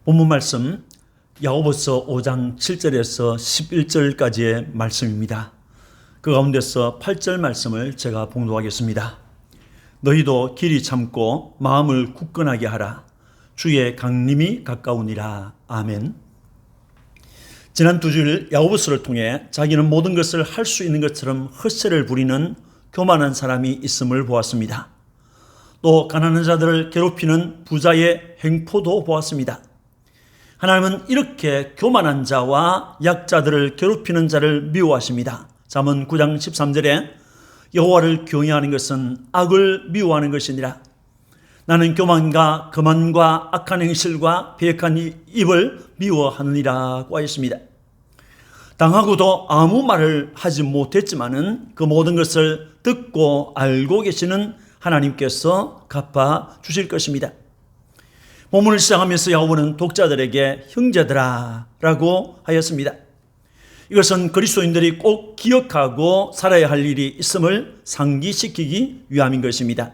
본문 말씀 야고보서 5장 7절에서 11절까지의 말씀입니다. 그 가운데서 8절 말씀을 제가 봉독하겠습니다. 너희도 길이 참고 마음을 굳건하게 하라. 주의 강림이 가까우니라. 아멘. 지난 두 주일 야고보서를 통해 자기는 모든 것을 할 수 있는 것처럼 헛세를 부리는 교만한 사람이 있음을 보았습니다. 또 가난한 자들을 괴롭히는 부자의 행포도 보았습니다. 하나님은 이렇게 교만한 자와 약자들을 괴롭히는 자를 미워하십니다. 잠언 9장 13절에 여호와를 경외하는 것은 악을 미워하는 것이니라. 나는 교만과 거만과 악한 행실과 배역한 입을 미워하느니라고 하였습니다. 당하고도 아무 말을 하지 못했지만은 그 모든 것을 듣고 알고 계시는 하나님께서 갚아 주실 것입니다. 본문을 시작하면서 야고보는 독자들에게 형제들아 라고 하였습니다. 이것은 그리스도인들이 꼭 기억하고 살아야 할 일이 있음을 상기시키기 위함인 것입니다.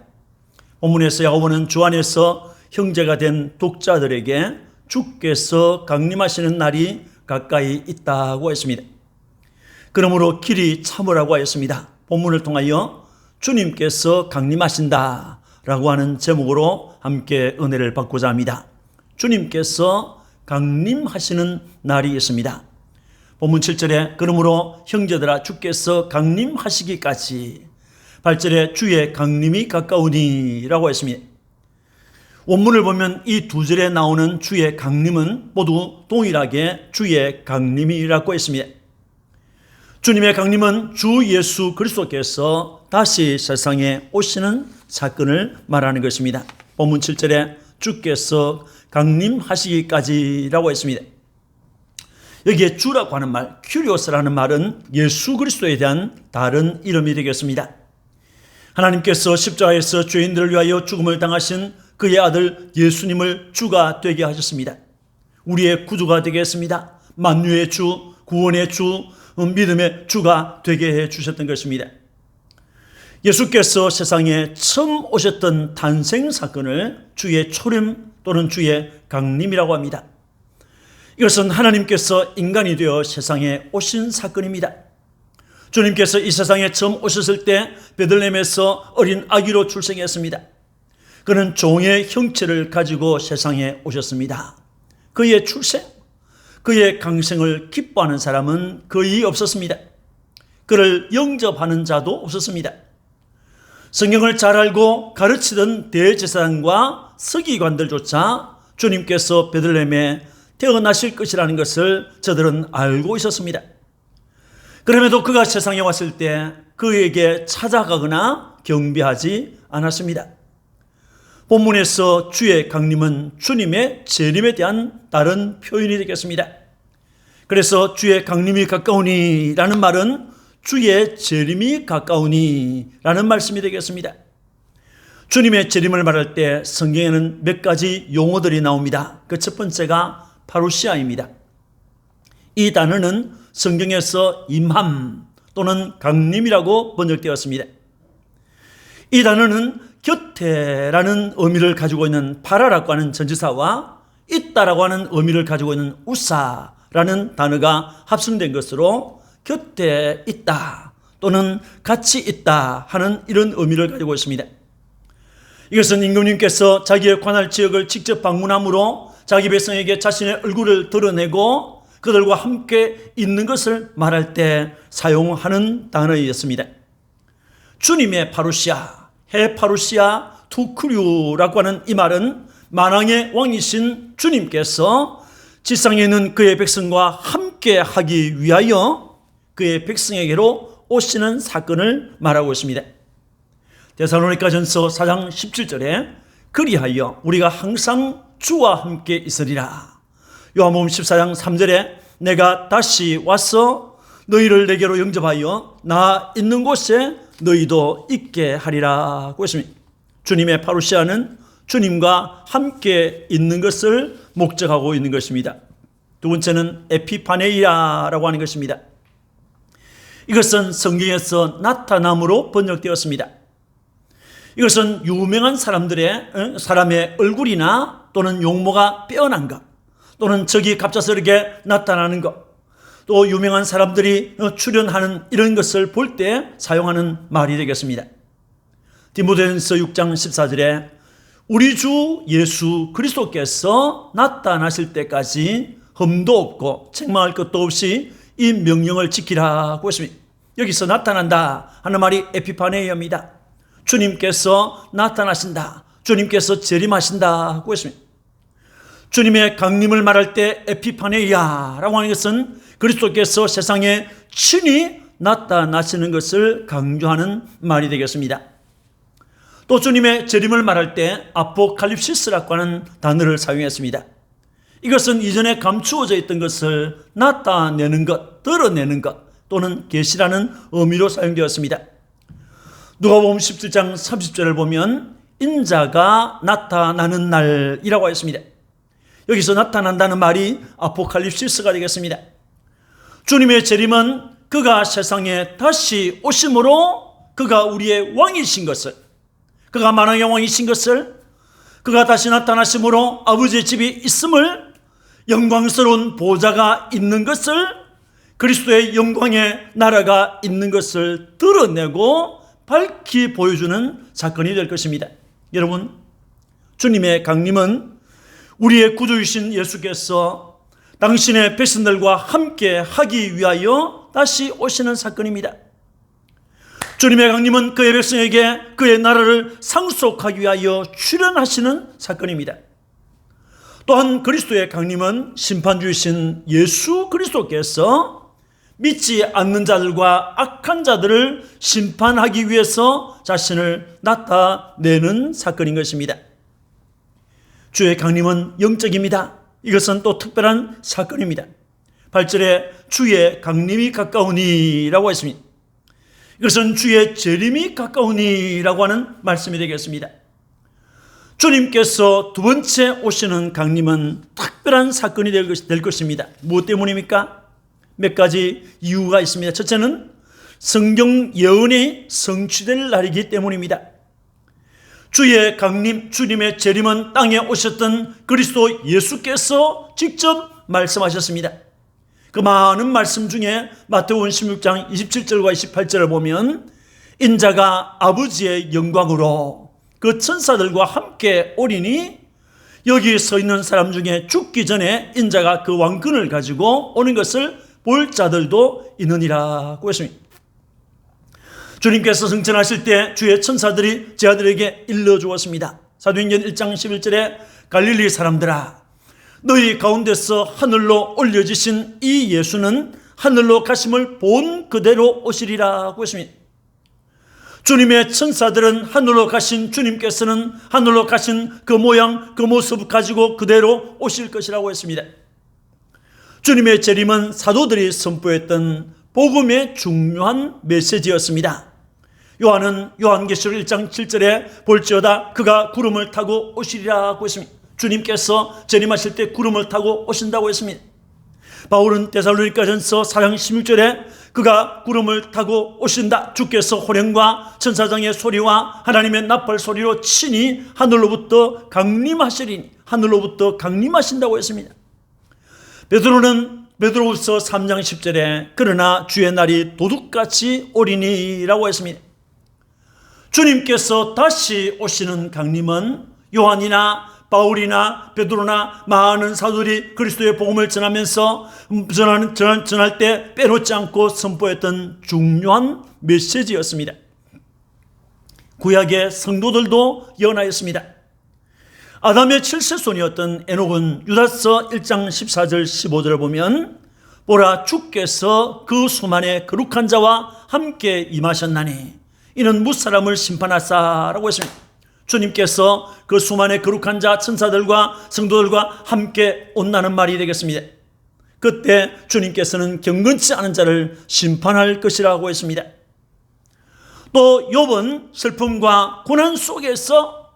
본문에서 야고보는 주 안에서 형제가 된 독자들에게 주께서 강림하시는 날이 가까이 있다고 했습니다. 그러므로 길이 참으라고 하였습니다. 본문을 통하여 주님께서 강림하신다 라고 하는 제목으로 함께 은혜를 받고자 합니다. 주님께서 강림하시는 날이 있습니다. 본문 7절에 그러므로 형제들아 주께서 강림하시기까지, 8절에 주의 강림이 가까우니 라고 했습니다. 원문을 보면 이 두 절에 나오는 주의 강림은 모두 동일하게 주의 강림이라고 했습니다. 주님의 강림은 주 예수 그리스도께서 다시 세상에 오시는 사건을 말하는 것입니다. 본문 7절에 주께서 강림하시기까지라고 했습니다. 여기에 주라고 하는 말, 큐리오스라는 말은 예수 그리스도에 대한 다른 이름이 되겠습니다. 하나님께서 십자가에서 죄인들을 위하여 죽음을 당하신 그의 아들 예수님을 주가 되게 하셨습니다. 우리의 구주가 되게 했습니다. 만유의 주, 구원의 주, 믿음의 주가 되게 해 주셨던 것입니다. 예수께서 세상에 처음 오셨던 탄생 사건을 주의 초림 또는 주의 강림이라고 합니다. 이것은 하나님께서 인간이 되어 세상에 오신 사건입니다. 주님께서 이 세상에 처음 오셨을 때 베들레헴에서 어린 아기로 출생했습니다. 그는 종의 형체를 가지고 세상에 오셨습니다. 그의 출생, 그의 강생을 기뻐하는 사람은 거의 없었습니다. 그를 영접하는 자도 없었습니다. 성경을 잘 알고 가르치던 대제사장과 서기관들조차 주님께서 베들레헴에 태어나실 것이라는 것을 저들은 알고 있었습니다. 그럼에도 그가 세상에 왔을 때 그에게 찾아가거나 경배하지 않았습니다. 본문에서 주의 강림은 주님의 재림에 대한 다른 표현이 되겠습니다. 그래서 주의 강림이 가까우니 라는 말은 주의 재림이 가까우니 라는 말씀이 되겠습니다. 주님의 재림을 말할 때 성경에는 몇 가지 용어들이 나옵니다. 그 첫 번째가 파루시아입니다. 이 단어는 성경에서 임함 또는 강림이라고 번역되었습니다. 이 단어는 곁에라는 의미를 가지고 있는 파라라고 하는 전치사와 있다라고 하는 의미를 가지고 있는 우사라는 단어가 합성된 것으로 곁에 있다 또는 같이 있다 하는 이런 의미를 가지고 있습니다. 이것은 임금님께서 자기의 관할 지역을 직접 방문함으로 자기 백성에게 자신의 얼굴을 드러내고 그들과 함께 있는 것을 말할 때 사용하는 단어였습니다. 주님의 파루시아, 헤파루시아 투크류라고 하는 이 말은 만왕의 왕이신 주님께서 지상에 있는 그의 백성과 함께 하기 위하여 그의 백성에게로 오시는 사건을 말하고 있습니다. 데살로니가전서 4장 17절에 그리하여 우리가 항상 주와 함께 있으리라. 요한복음 14장 3절에 내가 다시 와서 너희를 내게로 영접하여 나 있는 곳에 너희도 있게 하리라고 했습니다. 주님의 파루시아는 주님과 함께 있는 것을 목적하고 있는 것입니다. 두 번째는 에피파네이아라고 하는 것입니다. 이것은 성경에서 나타남으로 번역되었습니다. 이것은 유명한 사람의 얼굴이나 또는 용모가 빼어난 것, 또는 적이 갑작스럽게 나타나는 것, 또 유명한 사람들이 출연하는 이런 것을 볼 때 사용하는 말이 되겠습니다. 디모데전서 6장 14절에 우리 주 예수 그리스도께서 나타나실 때까지 흠도 없고 책망할 것도 없이 이 명령을 지키라고 했습니다. 여기서 나타난다 하는 말이 에피파네이입니다. 주님께서 나타나신다, 주님께서 재림하신다고 했습니다. 주님의 강림을 말할 때 에피파네이아라고 하는 것은 그리스도께서 세상에 친히 나타나시는 것을 강조하는 말이 되겠습니다. 또 주님의 재림을 말할 때 아포칼립시스라고 하는 단어를 사용했습니다. 이것은 이전에 감추어져 있던 것을 나타내는 것, 드러내는 것 또는 계시라는 의미로 사용되었습니다. 누가복음 17장 30절을 보면 인자가 나타나는 날이라고 했습니다. 여기서 나타난다는 말이 아포칼립시스가 되겠습니다. 주님의 재림은 그가 세상에 다시 오심으로 그가 우리의 왕이신 것을, 그가 만왕의 왕이신 것을, 그가 다시 나타나심으로 아버지의 집이 있음을, 영광스러운 보좌가 있는 것을, 그리스도의 영광의 나라가 있는 것을 드러내고 밝히 보여주는 사건이 될 것입니다. 여러분, 주님의 강림은 우리의 구주이신 예수께서 당신의 백성들과 함께 하기 위하여 다시 오시는 사건입니다. 주님의 강림은 그의 백성에게 그의 나라를 상속하기 위하여 출현하시는 사건입니다. 또한 그리스도의 강림은 심판주이신 예수 그리스도께서 믿지 않는 자들과 악한 자들을 심판하기 위해서 자신을 나타내는 사건인 것입니다. 주의 강림은 영적입니다. 이것은 또 특별한 사건입니다. 8절에 주의 강림이 가까우니라고 했습니다. 이것은 주의 재림이 가까우니라고 하는 말씀이 되겠습니다. 주님께서 두 번째 오시는 강림은 특별한 사건이 될 것입니다. 무엇 때문입니까? 몇 가지 이유가 있습니다. 첫째는 성경 예언이 성취될 날이기 때문입니다. 주의 강림, 주님의 재림은 땅에 오셨던 그리스도 예수께서 직접 말씀하셨습니다. 그 많은 말씀 중에 마태복음 16장 27절과 28절을 보면 인자가 아버지의 영광으로 그 천사들과 함께 오리니 여기 서 있는 사람 중에 죽기 전에 인자가 그 왕권을 가지고 오는 것을 볼 자들도 있느니라고 했습니다. 주님께서 승천하실 때 주의 천사들이 제 아들에게 일러주었습니다. 사도행전 1장 11절에 갈릴리 사람들아, 너희 가운데서 하늘로 올려지신 이 예수는 하늘로 가심을 본 그대로 오시리라고 했습니다. 주님의 천사들은 하늘로 가신 주님께서는 하늘로 가신 그 모양 그 모습 가지고 그대로 오실 것이라고 했습니다. 주님의 재림은 사도들이 선포했던 복음의 중요한 메시지였습니다. 요한은 요한계시록 1장 7절에 볼지어다 그가 구름을 타고 오시리라고 했습니다. 주님께서 재림하실 때 구름을 타고 오신다고 했습니다. 바울은 데살로니가전서 4장 16절에 그가 구름을 타고 오신다, 주께서 호령과 천사장의 소리와 하나님의 나팔 소리로 친히 하늘로부터 강림하시리니, 하늘로부터 강림하신다고 했습니다. 베드로후서 3장 10절에 그러나 주의 날이 도둑같이 오리니라고 했습니다. 주님께서 다시 오시는 강림은 요한이나 바울이나 베드로나 많은 사도들이 그리스도의 복음을 전하면서 전할 때 빼놓지 않고 선포했던 중요한 메시지였습니다. 구약의 성도들도 예언하였습니다. 아담의 7세손이었던 에녹은 유다서 1장 14절 15절을 보면 보라 주께서 그 수만의 거룩한 자와 함께 임하셨나니 이는 무사람을 심판하사라고 했습니다. 주님께서 그 수만의 거룩한 자 천사들과 성도들과 함께 온다는 말이 되겠습니다. 그때 주님께서는 경건치 않은 자를 심판할 것이라고 했습니다. 또 욥은 슬픔과 고난 속에서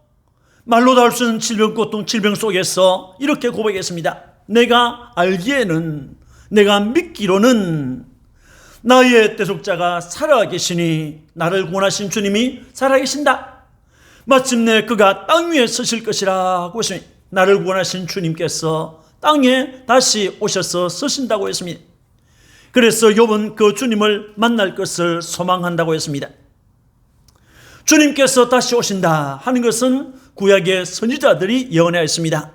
말로 닿을 수 없는 질병, 고통, 질병 속에서 이렇게 고백했습니다. 내가 알기에는, 내가 믿기로는 나의 대속자가 살아계시니 나를 구원하신 주님이 살아계신다. 마침내 그가 땅 위에 서실 것이라고 했습니다. 나를 구원하신 주님께서 땅에 다시 오셔서 서신다고 했습니다. 그래서 욥은 그 주님을 만날 것을 소망한다고 했습니다. 주님께서 다시 오신다 하는 것은 구약의 선지자들이 예언하였습니다.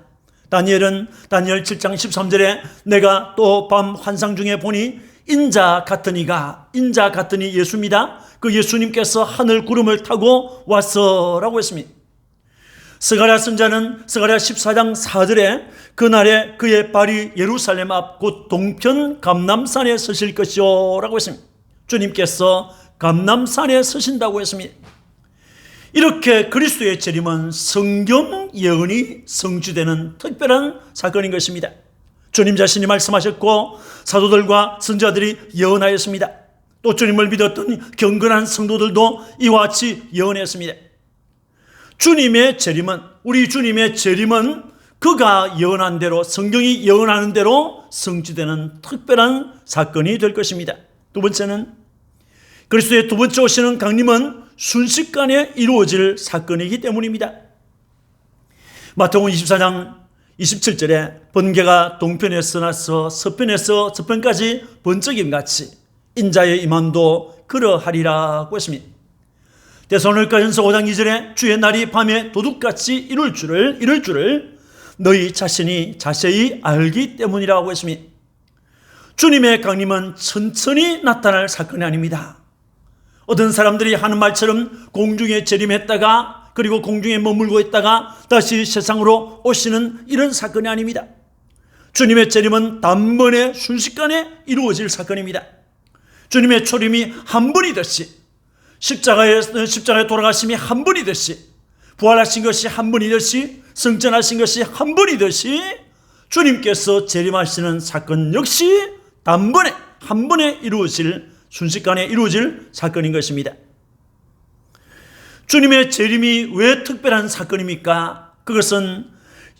다니엘은 다니엘 7장 13절에 내가 또 밤 환상 중에 보니 인자 같은 이 예수입니다. 그 예수님께서 하늘 구름을 타고 왔어라고 했습니다. 스가랴 선자는 스가랴 14장 4절에 그날에 그의 발이 예루살렘 앞 곧 동편 감람산에 서실 것이요 라고 했습니다. 주님께서 감람산에 서신다고 했습니다. 이렇게 그리스도의 재림은 성경 예언이 성취되는 특별한 사건인 것입니다. 주님 자신이 말씀하셨고 사도들과 선지자들이 예언하였습니다. 또 주님을 믿었던 경건한 성도들도 이와 같이 예언했습니다. 우리 주님의 재림은 그가 예언한 대로, 성경이 예언하는 대로 성취되는 특별한 사건이 될 것입니다. 두 번째는 그리스도의 두 번째 오시는 강림은 순식간에 이루어질 사건이기 때문입니다. 마태복음 24장 27절에 번개가 동편에서 나서 서편에서 저편까지 번쩍임같이 인자의 임함도 그러하리라고 했습니다. 데살로니가전서 5장 2절에 주의 날이 밤에 도둑같이 이룰 줄을 너희 자신이 자세히 알기 때문이라고 했습니다. 주님의 강림은 천천히 나타날 사건이 아닙니다. 어떤 사람들이 하는 말처럼 공중에 재림했다가 그리고 공중에 머물고 있다가 다시 세상으로 오시는 이런 사건이 아닙니다. 주님의 재림은 단번에 순식간에 이루어질 사건입니다. 주님의 초림이 한 번이듯이 십자가에 돌아가심이 한 번이듯이 부활하신 것이 한 번이듯이 승천하신 것이 한 번이듯이 주님께서 재림하시는 사건 역시 단번에 한 번에 순식간에 이루어질 사건인 것입니다. 주님의 재림이 왜 특별한 사건입니까? 그것은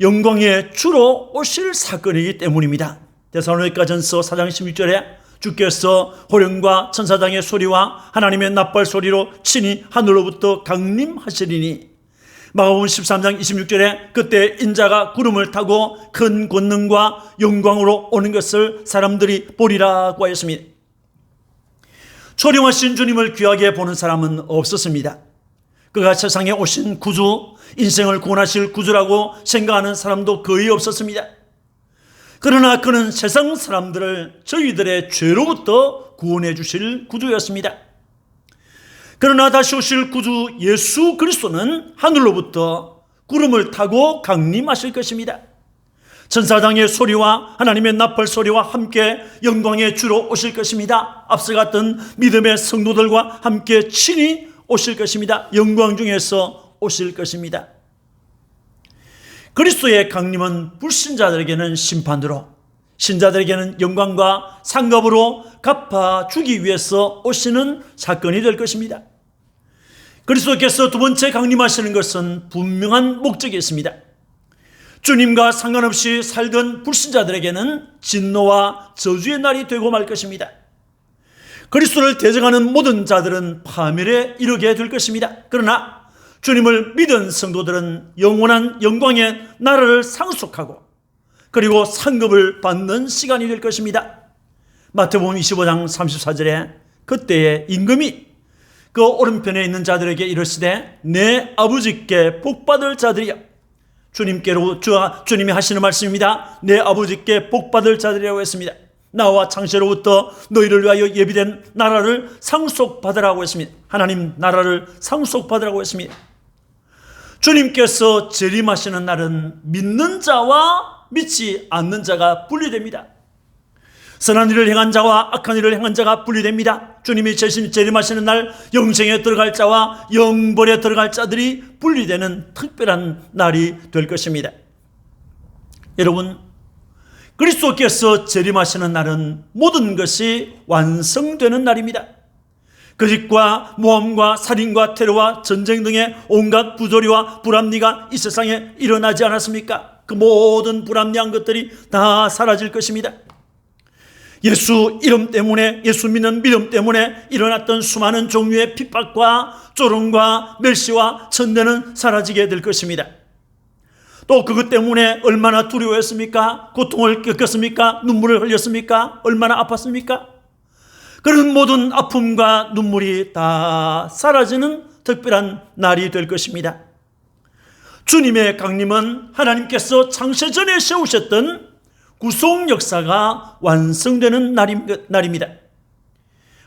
영광의 주로 오실 사건이기 때문입니다. 데살로니가전서 4장 16절에 주께서 호령과 천사장의 소리와 하나님의 나팔 소리로 친히 하늘로부터 강림하시리니 마가복음 13장 26절에 그때 인자가 구름을 타고 큰 권능과 영광으로 오는 것을 사람들이 보리라고 하였습니다. 초림하신 주님을 귀하게 보는 사람은 없었습니다. 그가 세상에 오신 구주, 인생을 구원하실 구주라고 생각하는 사람도 거의 없었습니다. 그러나 그는 세상 사람들을 저희들의 죄로부터 구원해 주실 구주였습니다. 그러나 다시 오실 구주 예수 그리스도는 하늘로부터 구름을 타고 강림하실 것입니다. 천사장의 소리와 하나님의 나팔 소리와 함께 영광의 주로 오실 것입니다. 앞서 갔던 믿음의 성도들과 함께 친히 오실 것입니다. 영광 중에서 오실 것입니다. 그리스도의 강림은 불신자들에게는 심판으로, 신자들에게는 영광과 상급으로 갚아주기 위해서 오시는 사건이 될 것입니다. 그리스도께서 두 번째 강림하시는 것은 분명한 목적이 있습니다. 주님과 상관없이 살던 불신자들에게는 진노와 저주의 날이 되고 말 것입니다. 그리스도를 대적하는 모든 자들은 파멸에 이르게 될 것입니다. 그러나 주님을 믿은 성도들은 영원한 영광의 나라를 상속하고 그리고 상급을 받는 시간이 될 것입니다. 마태복음 25장 34절에 그때의 임금이 그 오른편에 있는 자들에게 이르시되 내 아버지께 복받을 자들이여, 주님이 하시는 말씀입니다. 내 아버지께 복받을 자들이라고 했습니다. 나와 창세로부터 너희를 위하여 예비된 나라를 상속받으라고 했습니다. 하나님 나라를 상속받으라고 했습니다. 주님께서 재림하시는 날은 믿는 자와 믿지 않는 자가 분리됩니다. 선한 일을 행한 자와 악한 일을 행한 자가 분리됩니다. 주님이 재림하시는 날 영생에 들어갈 자와 영벌에 들어갈 자들이 분리되는 특별한 날이 될 것입니다. 여러분, 그리스도께서 재림하시는 날은 모든 것이 완성되는 날입니다. 거짓과 모함과 살인과 테러와 전쟁 등의 온갖 부조리와 불합리가 이 세상에 일어나지 않았습니까? 그 모든 불합리한 것들이 다 사라질 것입니다. 예수 이름 때문에, 예수 믿는 믿음 때문에 일어났던 수많은 종류의 핍박과 조롱과 멸시와 천대는 사라지게 될 것입니다. 또 그것 때문에 얼마나 두려워했습니까? 고통을 겪었습니까? 눈물을 흘렸습니까? 얼마나 아팠습니까? 그런 모든 아픔과 눈물이 다 사라지는 특별한 날이 될 것입니다. 주님의 강림은 하나님께서 창세전에 세우셨던 구속 역사가 완성되는 날입니다.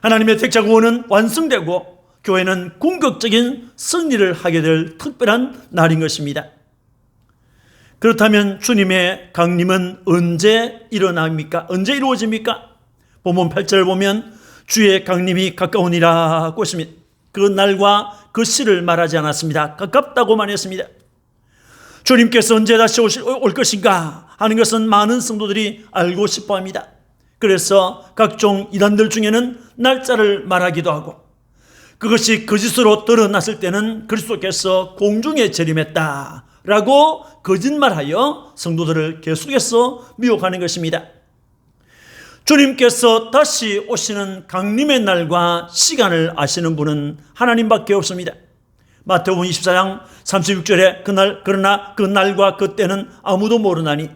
하나님의 택자 구원은 완성되고 교회는 궁극적인 승리를 하게 될 특별한 날인 것입니다. 그렇다면 주님의 강림은 언제 일어납니까? 언제 이루어집니까? 본문 8절을 보면 주의 강림이 가까우니라고 했습니다. 그 날과 그 시를 말하지 않았습니다. 가깝다고만 했습니다. 주님께서 언제 다시 올 것인가 하는 것은 많은 성도들이 알고 싶어 합니다. 그래서 각종 이단들 중에는 날짜를 말하기도 하고, 그것이 거짓으로 드러났을 때는 그리스도께서 공중에 재림했다라고 거짓말하여 성도들을 계속해서 미혹하는 것입니다. 주님께서 다시 오시는 강림의 날과 시간을 아시는 분은 하나님밖에 없습니다. 마태복음 24장 36절에 그러나 그 날과 그 때는 아무도 모르나니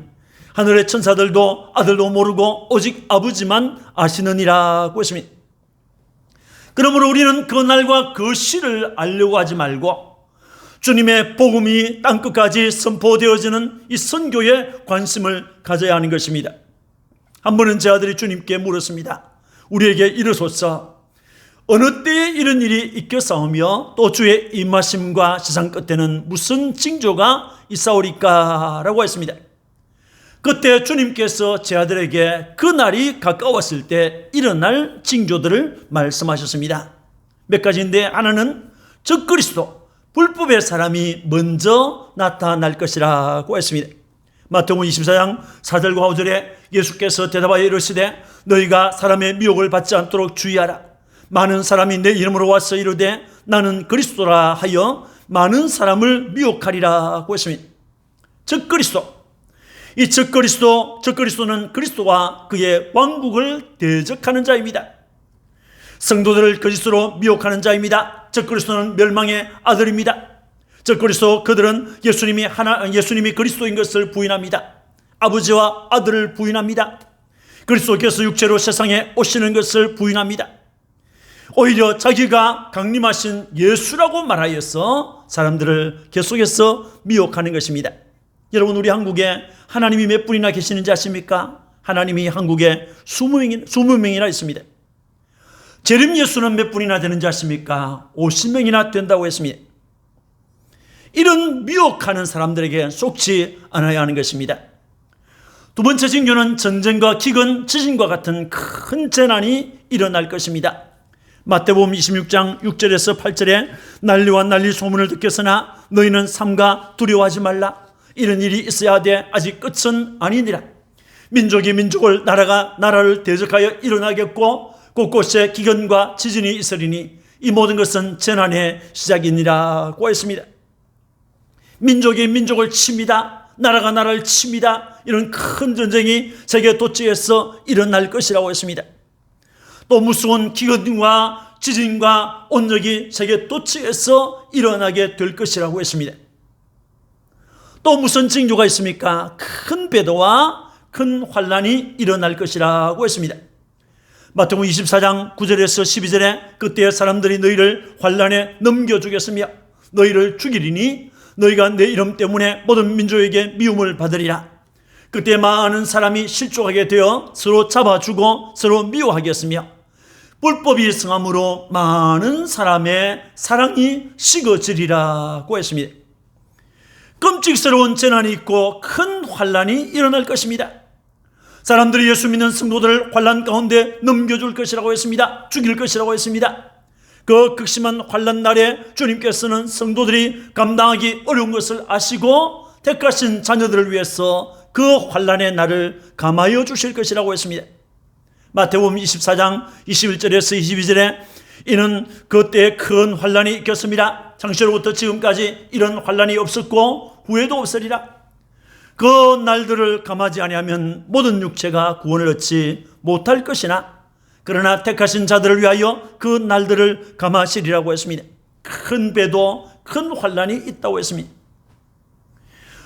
하늘의 천사들도 아들도 모르고 오직 아버지만 아시느니라고 했습니다. 그러므로 우리는 그 날과 그 시를 알려고 하지 말고 주님의 복음이 땅끝까지 선포되어지는 이 선교에 관심을 가져야 하는 것입니다. 한 번은 제 아들이 주님께 물었습니다. 우리에게 이르소서, 어느 때에 이런 일이 있겠사오며 또 주의 임하심과 세상 끝에는 무슨 징조가 있사오리까? 라고 했습니다. 그때 주님께서 제 아들에게 그 날이 가까웠을 때 일어날 징조들을 말씀하셨습니다. 몇 가지인데, 하나는 적그리스도 불법의 사람이 먼저 나타날 것이라고 했습니다. 마태복음 24장 4절과 5절에 예수께서 대답하여 이르시되 너희가 사람의 미혹을 받지 않도록 주의하라. 많은 사람이 내 이름으로 와서 이르되 나는 그리스도라 하여 많은 사람을 미혹하리라고 했습니다. 적그리스도, 이 적그리스도는 그리스도와 그의 왕국을 대적하는 자입니다. 성도들을 거짓으로 미혹하는 자입니다. 적그리스도는 멸망의 아들입니다. 적그리스도 그들은 예수님이 그리스도인 것을 부인합니다. 아버지와 아들을 부인합니다. 그리스도께서 육체로 세상에 오시는 것을 부인합니다. 오히려 자기가 강림하신 예수라고 말하여서 사람들을 계속해서 미혹하는 것입니다. 여러분, 우리 한국에 하나님이 몇 분이나 계시는지 아십니까? 하나님이 한국에 20명이나 있습니다. 재림 예수는 몇 분이나 되는지 아십니까? 50명이나 된다고 했습니다. 이런 미혹하는 사람들에게 속지 않아야 하는 것입니다. 두 번째 징조는 전쟁과 기근, 지진과 같은 큰 재난이 일어날 것입니다. 마태복음 26장 6절에서 8절에 난리와 난리 소문을 듣겠으나 너희는 삼가 두려워하지 말라. 이런 일이 있어야 돼. 아직 끝은 아니니라. 민족이 민족을, 나라가 나라를 대적하여 일어나겠고 곳곳에 기근과 지진이 있으리니 이 모든 것은 재난의 시작이니라고 했습니다. 민족이 민족을 칩니다. 나라가 나라를 칩니다. 이런 큰 전쟁이 세계 도처에서 일어날 것이라고 했습니다. 또 무서운 기근과 지진과 온역이 세계 도처에서 일어나게 될 것이라고 했습니다. 또 무슨 징조가 있습니까? 큰 배도와 큰 환란이 일어날 것이라고 했습니다. 마태복음 24장 9절에서 12절에 그때 사람들이 너희를 환란에 넘겨주겠으며 너희를 죽이리니 너희가 내 이름 때문에 모든 민족에게 미움을 받으리라. 그때 많은 사람이 실족하게 되어 서로 잡아주고 서로 미워하겠으며 불법이 성함으로 많은 사람의 사랑이 식어지리라고 했습니다. 끔찍스러운 재난이 있고 큰 환란이 일어날 것입니다. 사람들이 예수 믿는 성도들을 환란 가운데 넘겨줄 것이라고 했습니다. 죽일 것이라고 했습니다. 그 극심한 환란 날에 주님께서는 성도들이 감당하기 어려운 것을 아시고 택하신 자녀들을 위해서 그 환란의 날을 감하여 주실 것이라고 했습니다. 마태복음 24장 21절에서 22절에 이는 그때에 큰 환란이 있겠습니다. 창세로부터 지금까지 이런 환란이 없었고 후에도 없으리라. 그 날들을 감하지 아니하면 모든 육체가 구원을 얻지 못할 것이나 그러나 택하신 자들을 위하여 그 날들을 감하시리라고 했습니다. 큰 배도 큰 환란이 있다고 했습니다.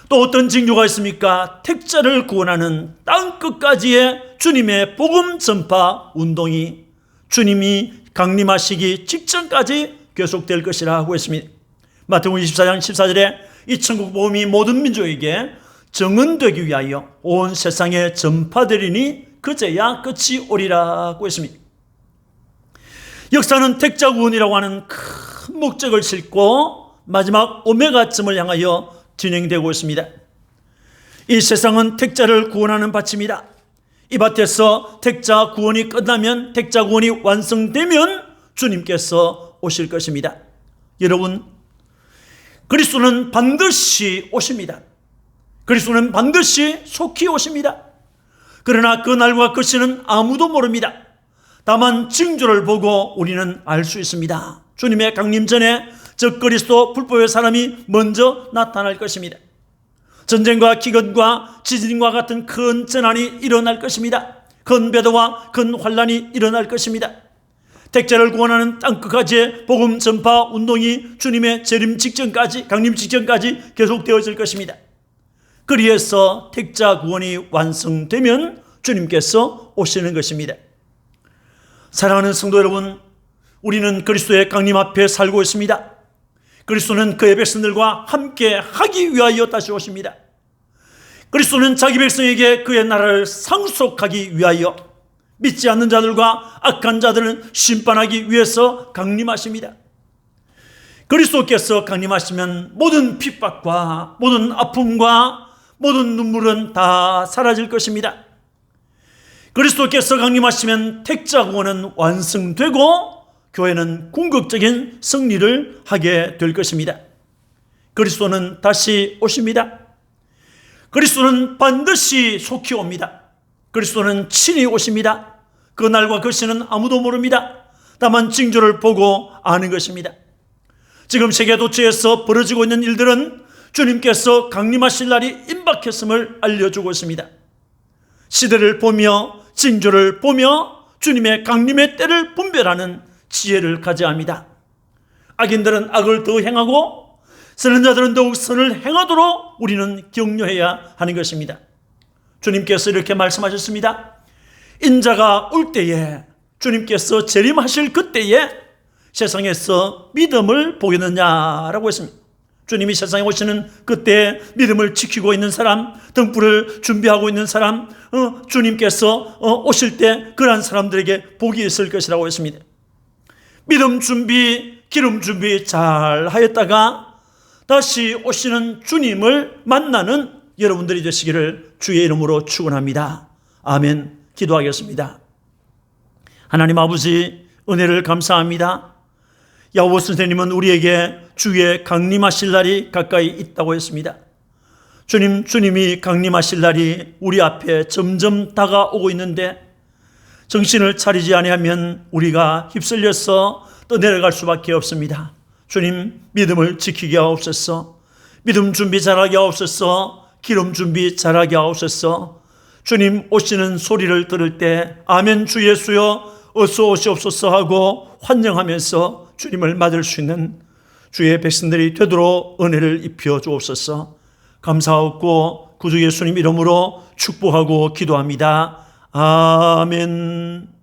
또 어떤 징조가 있습니까? 택자를 구원하는 땅끝까지의 주님의 복음 전파 운동이 주님이 강림하시기 직전까지 계속될 것이라 하고 있습니다. 마태복음 24장 14절에 이 천국 복음이 모든 민족에게 정언되기 위하여 온 세상에 전파되리니 그제야 끝이 오리라고 했습니다. 역사는 택자 구원이라고 하는 큰 목적을 싣고 마지막 오메가쯤을 향하여 진행되고 있습니다. 이 세상은 택자를 구원하는 밭입니다. 이 밭에서 택자 구원이 끝나면, 택자 구원이 완성되면 주님께서 오실 것입니다. 여러분, 그리스도는 반드시 오십니다. 그리스도는 반드시 속히 오십니다. 그러나 그 날과 그 시는 아무도 모릅니다. 다만 징조를 보고 우리는 알 수 있습니다. 주님의 강림 전에 적 그리스도 불법의 사람이 먼저 나타날 것입니다. 전쟁과 기근과 지진과 같은 큰 재난이 일어날 것입니다. 큰 배도와 큰 환란이 일어날 것입니다. 택자를 구원하는 땅끝까지의 복음 전파 운동이 주님의 재림 직전까지, 강림 직전까지 계속되어질 것입니다. 그리해서 택자 구원이 완성되면 주님께서 오시는 것입니다. 사랑하는 성도 여러분, 우리는 그리스도의 강림 앞에 살고 있습니다. 그리스도는 그의 백성들과 함께 하기 위하여 다시 오십니다. 그리스도는 자기 백성에게 그의 나라를 상속하기 위하여 믿지 않는 자들과 악한 자들은 심판하기 위해서 강림하십니다. 그리스도께서 강림하시면 모든 핍박과 모든 아픔과 모든 눈물은 다 사라질 것입니다. 그리스도께서 강림하시면 택자 구원은 완성되고 교회는 궁극적인 승리를 하게 될 것입니다. 그리스도는 다시 오십니다. 그리스도는 반드시 속히 옵니다. 그리스도는 친히 오십니다. 그 날과 그 시는 아무도 모릅니다. 다만 징조를 보고 아는 것입니다. 지금 세계 도처에서 벌어지고 있는 일들은 주님께서 강림하실 날이 임박했음을 알려주고 있습니다. 시대를 보며 징조를 보며 주님의 강림의 때를 분별하는 지혜를 가져야 합니다. 악인들은 악을 더 행하고 선한 자들은 더욱 선을 행하도록 우리는 격려해야 하는 것입니다. 주님께서 이렇게 말씀하셨습니다. 인자가 올 때에, 주님께서 재림하실 그때에 세상에서 믿음을 보겠느냐라고 했습니다. 주님이 세상에 오시는 그때 믿음을 지키고 있는 사람, 등불을 준비하고 있는 사람, 주님께서 오실 때 그러한 사람들에게 복이 있을 것이라고 했습니다. 믿음 준비, 기름 준비 잘 하였다가 다시 오시는 주님을 만나는 여러분들이 되시기를 주의 이름으로 축원합니다. 아멘. 기도하겠습니다. 하나님 아버지, 은혜를 감사합니다. 야고보 선생님은 우리에게 주의 강림하실 날이 가까이 있다고 했습니다. 주님이 강림하실 날이 우리 앞에 점점 다가오고 있는데 정신을 차리지 아니하면 우리가 휩쓸려서 떠내려갈 수밖에 없습니다. 주님, 믿음을 지키게 하옵소서. 믿음 준비 잘하게 하옵소서. 기름 준비 잘하게 하옵소서. 주님 오시는 소리를 들을 때 아멘 주 예수여 어서 오시옵소서 하고 환영하면서 주님을 맞을 수 있는 주의 백성들이 되도록 은혜를 입혀 주옵소서. 감사하고 구주 예수님 이름으로 축복하고 기도합니다. 아멘.